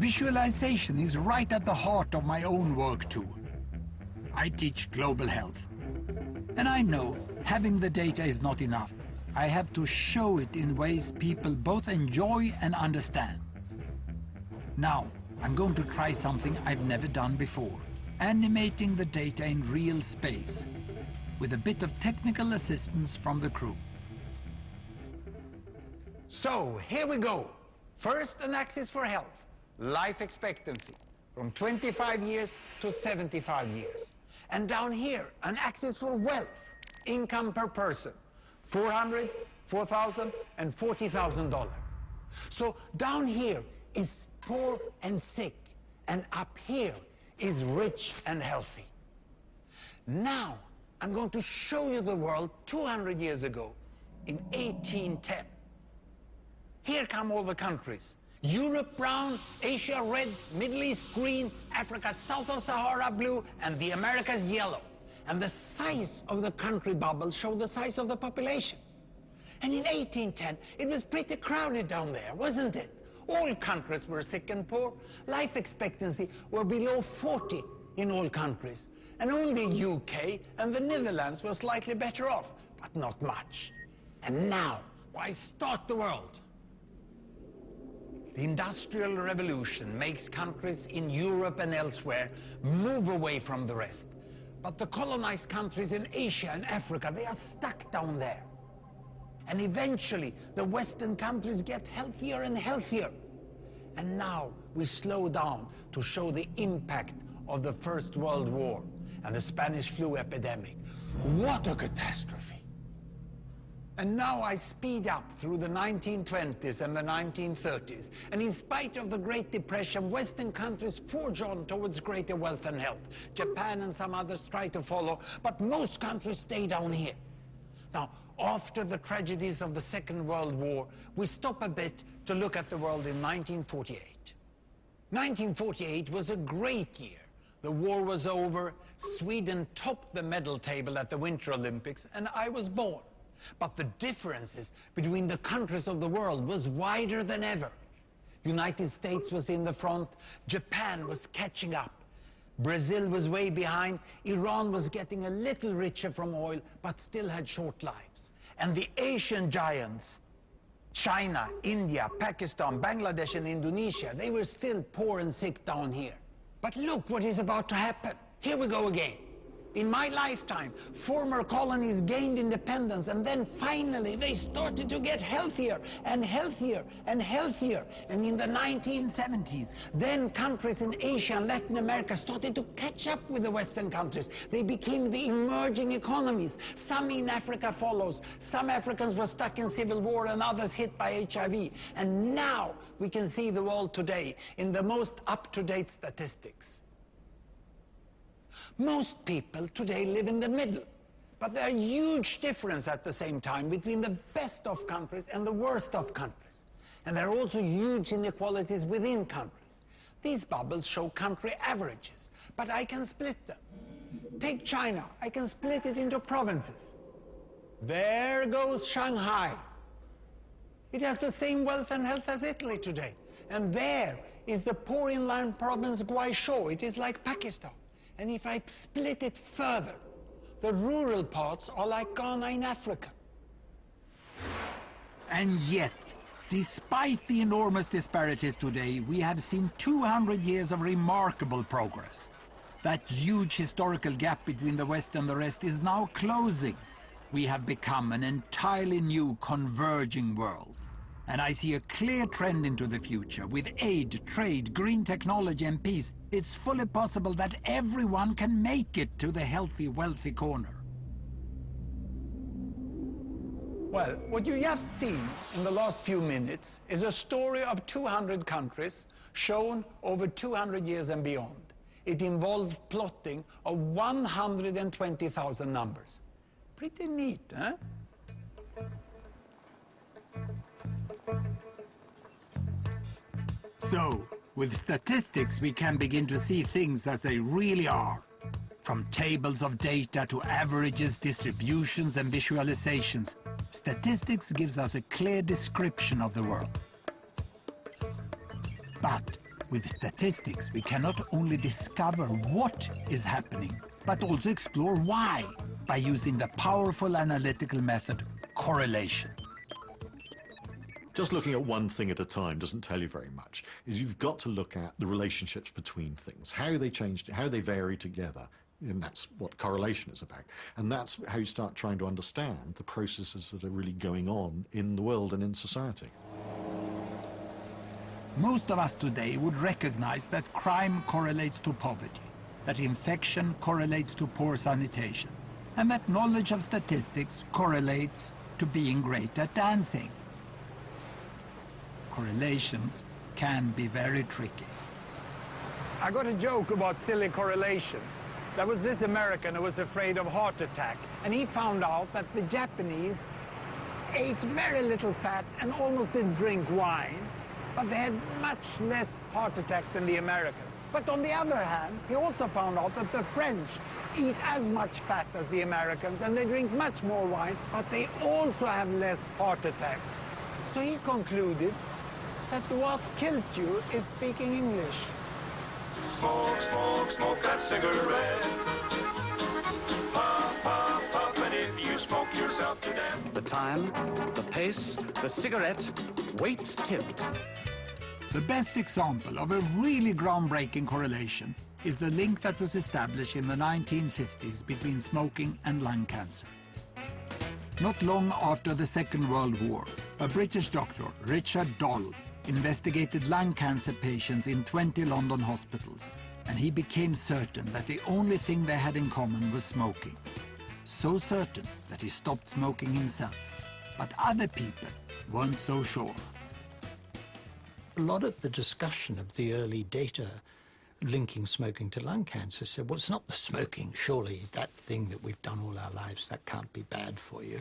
Visualization is right at the heart of my own work too. I teach global health. And I know having the data is not enough. I have to show it in ways people both enjoy and understand. Now, I'm going to try something I've never done before. Animating the data in real space, with a bit of technical assistance from the crew. So, here we go. First, an axis for health, life expectancy, from 25 years to 75 years. And down here, an axis for wealth, income per person, $400, $4,000, and $40,000. So down here is poor and sick, and up here is rich and healthy. Now, I'm going to show you the world 200 years ago, in 1810. Here come all the countries. Europe brown, Asia red, Middle East green, Africa south of Sahara blue, and the Americas yellow. And the size of the country bubbles show the size of the population. And in 1810, it was pretty crowded down there, wasn't it? All countries were sick and poor. Life expectancy were below 40 in all countries. And only UK and the Netherlands were slightly better off, but not much. And now, why start the world? The Industrial Revolution makes countries in Europe and elsewhere move away from the rest. But the colonized countries in Asia and Africa, they are stuck down there. And eventually, the Western countries get healthier and healthier. And now we slow down to show the impact of the First World War and the Spanish flu epidemic. What a catastrophe! And now I speed up through the 1920s and the 1930s. And in spite of the Great Depression, Western countries forge on towards greater wealth and health. Japan and some others try to follow, but most countries stay down here. Now, after the tragedies of the Second World War, we stop a bit to look at the world in 1948. 1948 was a great year. The war was over, Sweden topped the medal table at the Winter Olympics, and I was born. But the differences between the countries of the world was wider than ever. United States was in the front, Japan was catching up. Brazil was way behind, Iran was getting a little richer from oil, but still had short lives. And the Asian giants, China, India, Pakistan, Bangladesh, and Indonesia, they were still poor and sick down here. But look what is about to happen. Here we go again. In my lifetime, former colonies gained independence, and then finally they started to get healthier and healthier and healthier. And in the 1970s, then countries in Asia and Latin America started to catch up with the Western countries. They became the emerging economies. Some in Africa follows. Some Africans were stuck in civil war and others hit by HIV. And now we can see the world today in the most up-to-date statistics. Most people today live in the middle, but there are huge differences at the same time between the best of countries and the worst of countries. And there are also huge inequalities within countries. These bubbles show country averages, but I can split them. Take China, I can split it into provinces. There goes Shanghai. It has the same wealth and health as Italy today. And there is the poor inland province Guizhou. It is like Pakistan. And if I split it further, the rural parts are like Ghana in Africa. And yet, despite the enormous disparities today, we have seen 200 years of remarkable progress. That huge historical gap between the West and the rest is now closing. We have become an entirely new converging world. And I see a clear trend into the future. With aid, trade, green technology and peace, it's fully possible that everyone can make it to the healthy, wealthy corner. Well, what you have seen in the last few minutes is a story of 200 countries shown over 200 years and beyond. It involved plotting of 120,000 numbers. Pretty neat, huh? So, with statistics, we can begin to see things as they really are. From tables of data to averages, distributions, and visualizations, statistics gives us a clear description of the world. But With statistics, we cannot only discover what is happening, but also explore why by using the powerful analytical method correlation. Just looking at one thing at a time doesn't tell you very much. You've got to look at the relationships between things, how they change, how they vary together. And that's what correlation is about. And that's how you start trying to understand the processes that are really going on in the world and in society. Most of us today would recognize that crime correlates to poverty, that infection correlates to poor sanitation, and that knowledge of statistics correlates to being great at dancing. Correlations can be very tricky. I got a joke about silly correlations. There was this American who was afraid of heart attack, and he found out that the Japanese ate very little fat and almost didn't drink wine, but they had much less heart attacks than the Americans. But on the other hand, he also found out that the French eat as much fat as the Americans, and they drink much more wine, but they also have less heart attacks. So he concluded that what kills you is speaking English. Smoke, smoke, smoke that cigarette. Puff, puff, puff, and if you smoke yourself to death. The time, the pace, the cigarette, weights tipped. The best example of a really groundbreaking correlation is the link that was established in the 1950s between smoking and lung cancer. Not long after the Second World War, a British doctor, Richard Doll, investigated lung cancer patients in 20 London hospitals, and he became certain that the only thing they had in common was smoking. So certain that he stopped smoking himself. But other people weren't so sure. A lot of the discussion of the early data linking smoking to lung cancer said, well, it's not the smoking, surely, that thing that we've done all our lives, that can't be bad for you.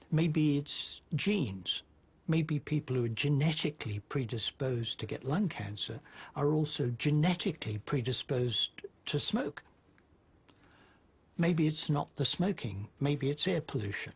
Maybe it's genes. Maybe people who are genetically predisposed to get lung cancer are also genetically predisposed to smoke. Maybe it's not the smoking, maybe it's air pollution,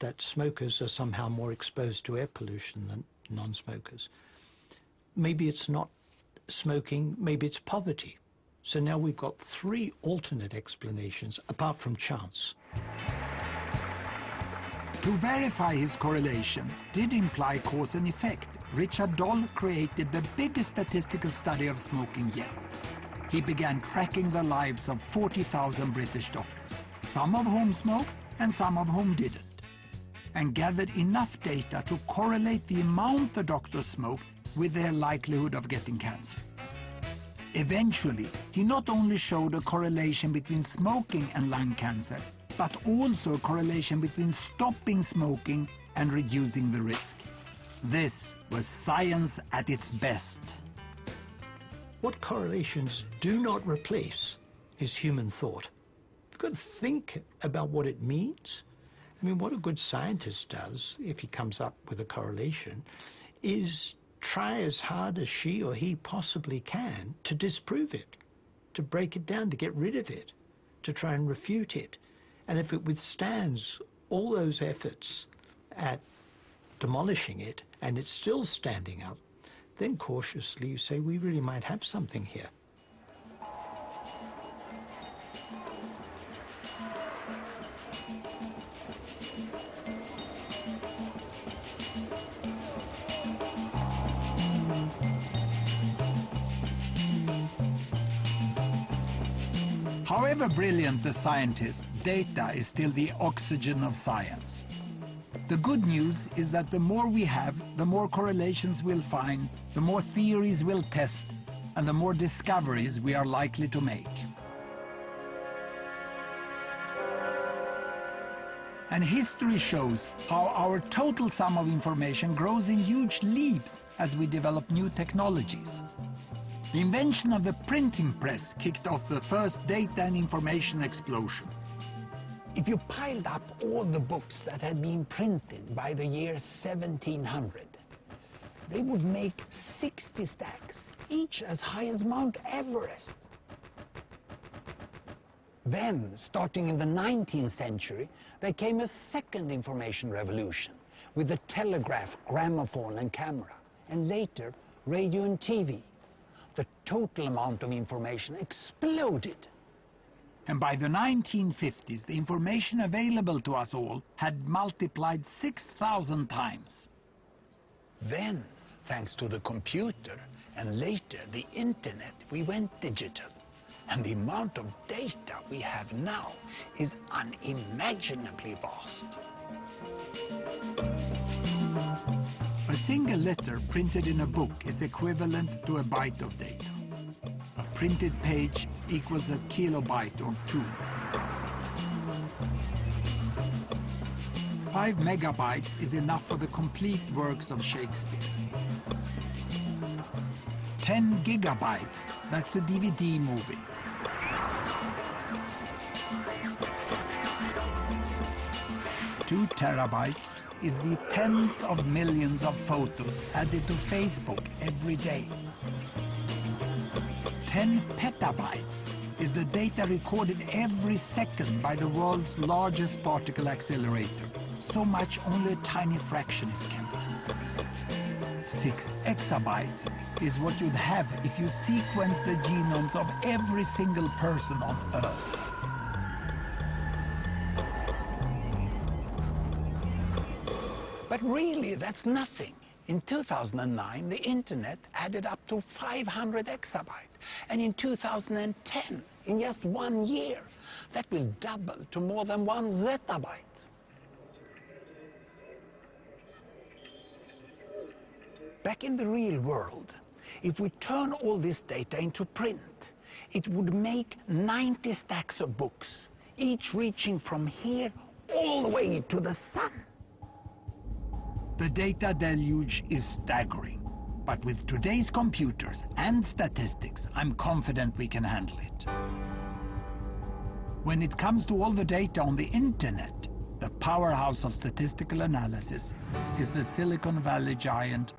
that smokers are somehow more exposed to air pollution than non-smokers. Maybe it's not smoking, maybe it's poverty. So now we've got three alternate explanations, apart from chance. To verify his correlation did imply cause and effect, Richard Doll created the biggest statistical study of smoking yet. He began tracking the lives of 40,000 British doctors, some of whom smoked and some of whom didn't, and gathered enough data to correlate the amount the doctors smoked with their likelihood of getting cancer. Eventually, he not only showed a correlation between smoking and lung cancer, but also a correlation between stopping smoking and reducing the risk. This was science at its best. What correlations do not replace is human thought. You've got to think about what it means. I mean, what a good scientist does, if he comes up with a correlation, is try as hard as she or he possibly can to disprove it, to break it down, to get rid of it, to try and refute it. And if it withstands all those efforts at demolishing it and it's still standing up, then cautiously you say, we really might have something here. However brilliant the scientist, data is still the oxygen of science. The good news is that the more we have, the more correlations we'll find, the more theories we'll test, and the more discoveries we are likely to make. And history shows how our total sum of information grows in huge leaps as we develop new technologies. The invention of the printing press kicked off the first data and information explosion. If you piled up all the books that had been printed by the year 1700, they would make 60 stacks, each as high as Mount Everest. Then, starting in the 19th century, there came a second information revolution with the telegraph, gramophone and camera, and later radio and TV. the total amount of information exploded. And by the 1950s, the information available to us all had multiplied 6,000 times. Then, thanks to the computer and later the internet, we went digital. And the amount of data we have now is unimaginably vast. A single letter printed in a book is equivalent to a byte of data. A printed page equals a kilobyte or 2. 5 megabytes is enough for the complete works of Shakespeare. 10 gigabytes, that's a DVD movie. 2 terabytes is the tens of millions of photos added to Facebook every day. 10 petabytes is the data recorded every second by the world's largest particle accelerator. So much only a tiny fraction is kept. 6 exabytes is what you'd have if you sequenced the genomes of every single person on Earth. But really, that's nothing. In 2009, the internet added up to 500 exabytes. And in 2010, in just 1 year, that will double to more than 1 zettabyte. Back in the real world, if we turn all this data into print, it would make 90 stacks of books, each reaching from here all the way to the sun. The data deluge is staggering, but with today's computers and statistics, I'm confident we can handle it. When it comes to all the data on the internet, the powerhouse of statistical analysis is the Silicon Valley giant